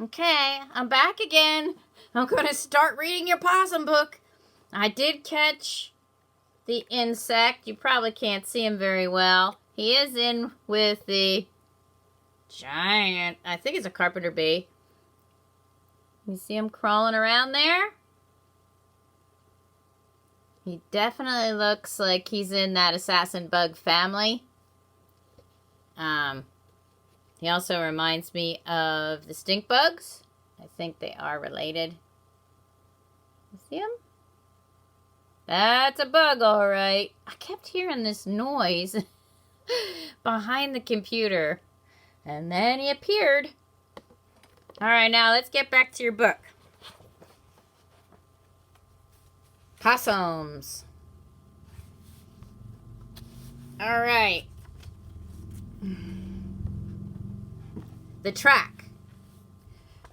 Okay, I'm back again. I'm going to start reading your possum book. I did catch the insect. You probably can't see him very well. He is in with the giant, I think it's a carpenter bee. You see him crawling around there? He definitely looks like he's in that assassin bug family. He also reminds me of the stink bugs. I think they are related. You see him? That's a bug, all right. I kept hearing this noise behind the computer. And then he appeared. All right, now let's get back to your book. Possums. All right. The track,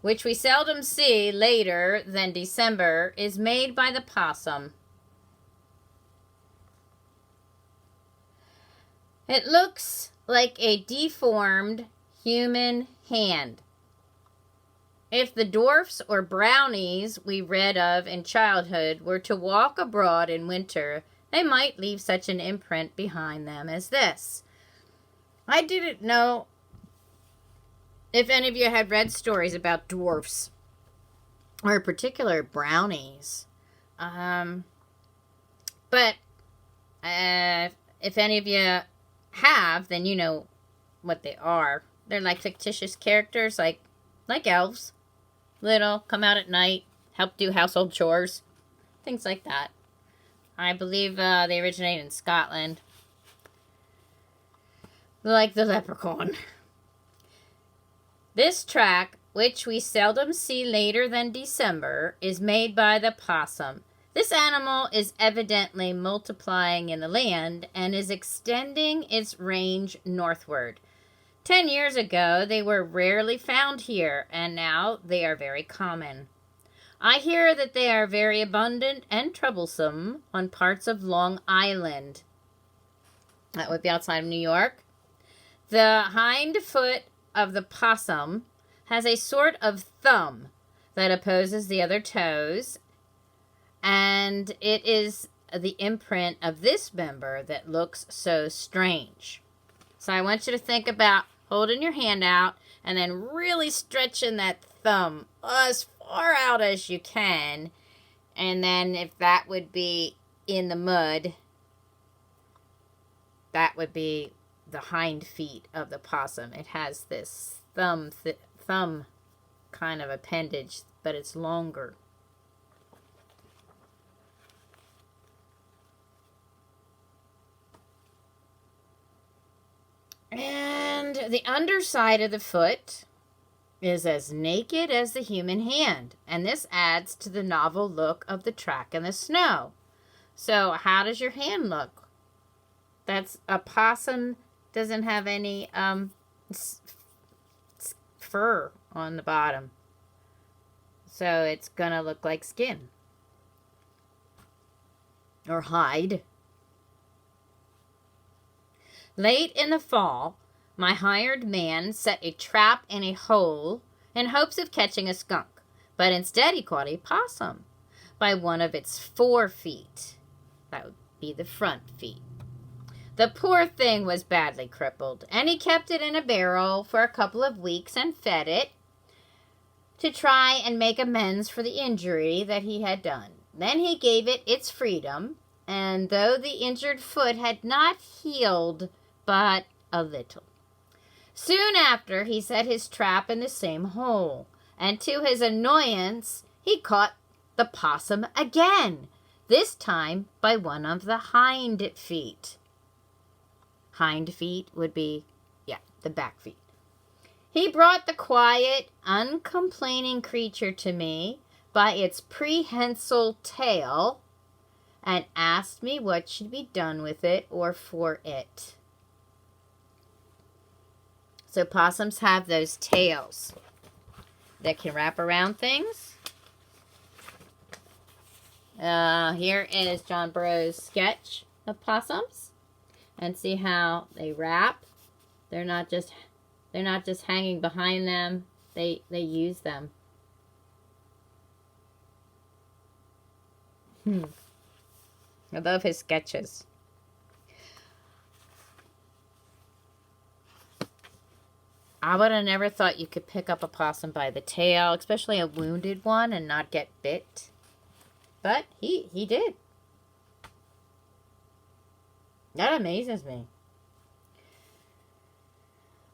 which we seldom see later than December, is made by the possum. It looks like a deformed human hand. If the dwarfs or brownies we read of in childhood were to walk abroad in winter, they might leave such an imprint behind them as this. I didn't know if any of you had read stories about dwarfs, or in particular brownies. But if any of you have, then you know what they are. They're like fictitious characters, like elves. Little, come out at night, help do household chores, things like that. I believe they originate in Scotland. Like the leprechaun. This track, which we seldom see later than December, is made by the possum. This animal is evidently multiplying in the land and is extending its range northward. 10 years ago, they were rarely found here, and now they are very common. I hear that they are very abundant and troublesome on parts of Long Island. That would be outside of New York. The hind foot of the possum has a sort of thumb that opposes the other toes, and it is the imprint of this member that looks so strange. So I want you to think about holding your hand out and then really stretching that thumb as far out as you can, and then if that would be in the mud, that would be the hind feet of the possum. It has this thumb kind of appendage, but it's longer. And the underside of the foot is as naked as the human hand, and this adds to the novel look of the track in the snow. So how does your hand look? That's a possum. Doesn't have any fur on the bottom. So it's going to look like skin. Or hide. Late in the fall, my hired man set a trap in a hole in hopes of catching a skunk. But instead he caught a possum by one of its 4 feet. That would be the front feet. The poor thing was badly crippled, and he kept it in a barrel for a couple of weeks and fed it to try and make amends for the injury that he had done. Then he gave it its freedom, and though the injured foot had not healed but a little. Soon after, he set his trap in the same hole, and to his annoyance, he caught the possum again, this time by one of the hind feet. Hind feet would be, the back feet. He brought the quiet, uncomplaining creature to me by its prehensile tail and asked me what should be done with it or for it. So possums have those tails that can wrap around things. Here is John Burroughs' sketch of possums. And see how they wrap. They're not just hanging behind them They use them. I love his sketches. I would have never thought you could pick up a possum by the tail, especially a wounded one, and not get bit. But he did. That amazes me.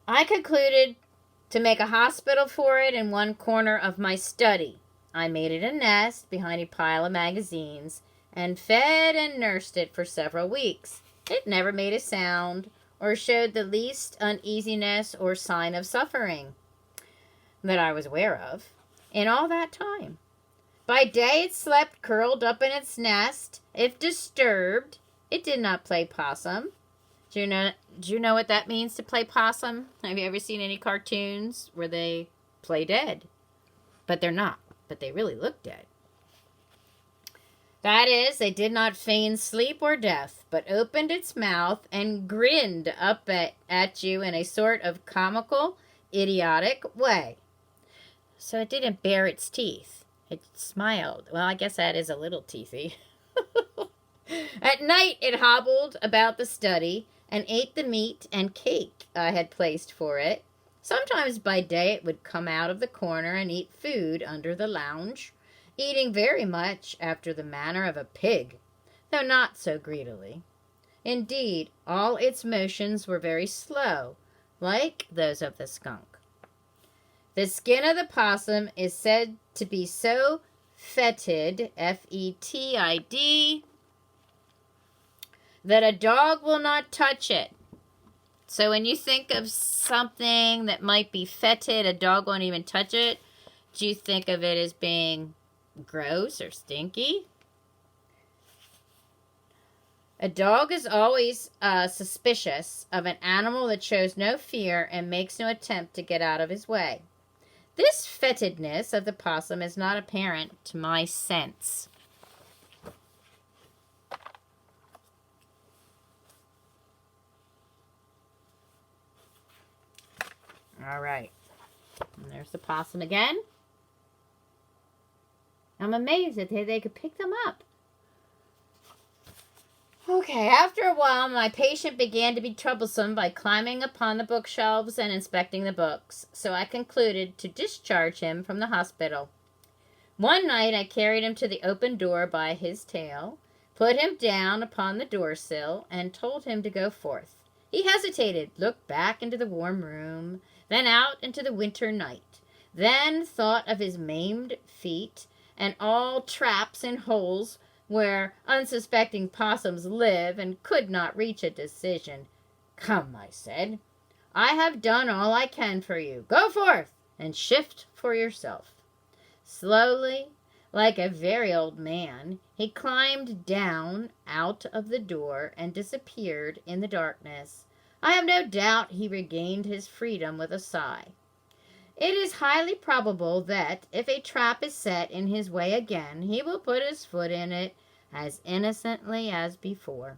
I concluded to make a hospital for it in one corner of my study. I made it a nest behind a pile of magazines and fed and nursed it for several weeks. It never made a sound or showed the least uneasiness or sign of suffering that I was aware of in all that time. By day it slept curled up in its nest. If disturbed, it did not play possum. Do you know what that means, to play possum? Have you ever seen any cartoons where they play dead? But they're not. But they really look dead. That is, they did not feign sleep or death, but opened its mouth and grinned up at you in a sort of comical, idiotic way. So it didn't bare its teeth. It smiled. Well, I guess that is a little teethy. At night, it hobbled about the study and ate the meat and cake I had placed for it. Sometimes by day it would come out of the corner and eat food under the lounge, eating very much after the manner of a pig, though not so greedily. Indeed, all its motions were very slow, like those of the skunk. The skin of the possum is said to be so fetid, F-E-T-I-D, that a dog will not touch it. So when you think of something that might be fetid, a dog won't even touch it, do you think of it as being gross or stinky? A dog is always suspicious of an animal that shows no fear and makes no attempt to get out of his way. This fetidness of the possum is not apparent to my sense. All right. And there's the possum again. I'm amazed that they could pick them up. Okay, after a while, my patient began to be troublesome by climbing upon the bookshelves and inspecting the books, so I concluded to discharge him from the hospital. One night I carried him to the open door by his tail, put him down upon the doorsill, and told him to go forth. He hesitated, looked back into the warm room, then out into the winter night, then thought of his maimed feet and all traps and holes where unsuspecting possums live, and could not reach a decision. "Come," I said, "I have done all I can for you. Go forth and shift for yourself." Slowly, like a very old man, he climbed down out of the door and disappeared in the darkness. I have no doubt he regained his freedom with a sigh. It is highly probable that, if a trap is set in his way again, he will put his foot in it as innocently as before.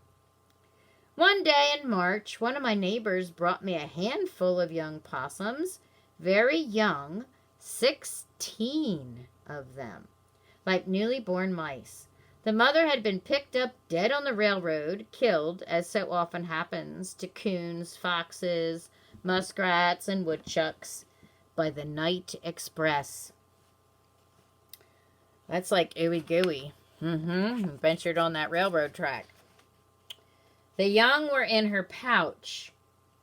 One day in March, one of my neighbors brought me a handful of young possums, very young, 16 of them, like newly born mice. The mother had been picked up dead on the railroad, killed, as so often happens to coons, foxes, muskrats, and woodchucks, by the night express. That's like ooey gooey. Ventured on that railroad track. The young were in her pouch,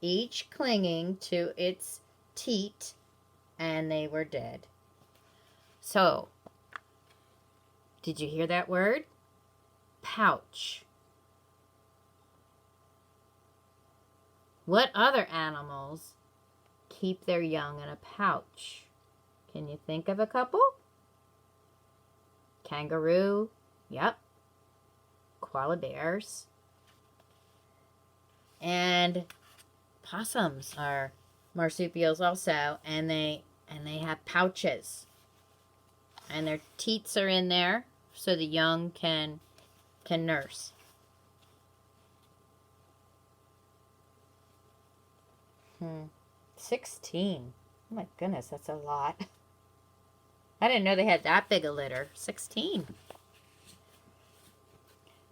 each clinging to its teat, and they were dead. So, did you hear that word? Pouch. What other animals keep their young in a pouch? Can you think of a couple? Kangaroo. Yep. Koala bears. And possums are marsupials also, and they have pouches. And their teats are in there so the young can nurse. Hmm. 16. Oh my goodness, that's a lot. I didn't know they had that big a litter. 16.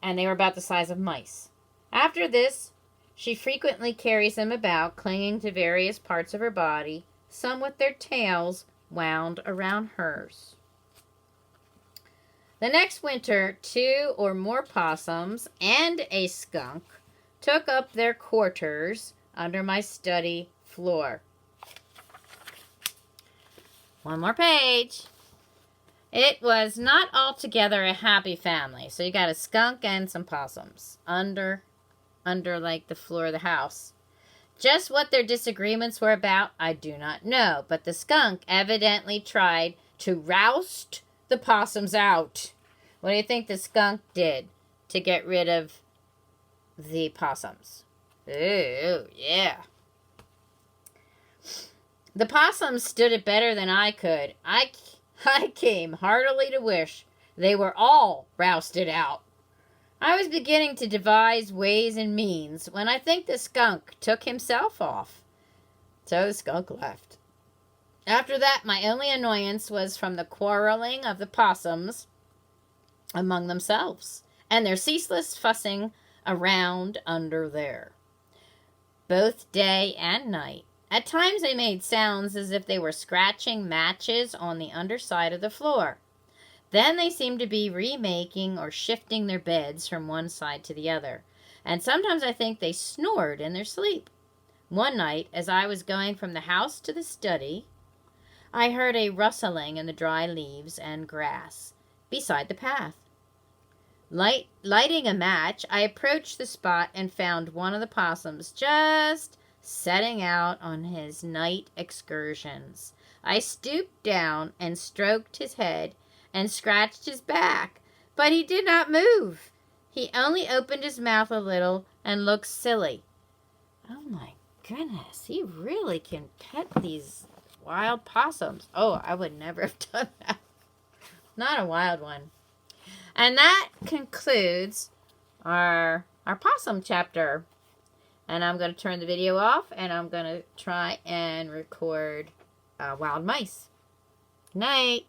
And they were about the size of mice. After this, she frequently carries them about, clinging to various parts of her body, some with their tails wound around hers. The next winter, 2 or more possums and a skunk took up their quarters under my study floor. One more page. It was not altogether a happy family. So you got a skunk and some possums under like the floor of the house. Just what their disagreements were about, I do not know. But the skunk evidently tried to roust the possums out. What do you think the skunk did to get rid of the possums? Ooh, yeah. The possums stood it better than I could. I came heartily to wish they were all rousted out. I was beginning to devise ways and means when I think the skunk took himself off. So the skunk left. After that, my only annoyance was from the quarreling of the possums among themselves and their ceaseless fussing around under there, both day and night. At times they made sounds as if they were scratching matches on the underside of the floor. Then they seemed to be remaking or shifting their beds from one side to the other, and sometimes I think they snored in their sleep. One night, as I was going from the house to the study, I heard a rustling in the dry leaves and grass beside the path. Lighting a match, I approached the spot and found one of the possums just setting out on his night excursions. I stooped down and stroked his head and scratched his back, but he did not move. He only opened his mouth a little and looked silly. Oh my goodness, he really can pet these wild possums. Oh, I would never have done that. Not a wild one. And that concludes our possum chapter. And I'm going to turn the video off, and I'm going to try and record wild mice. Good night.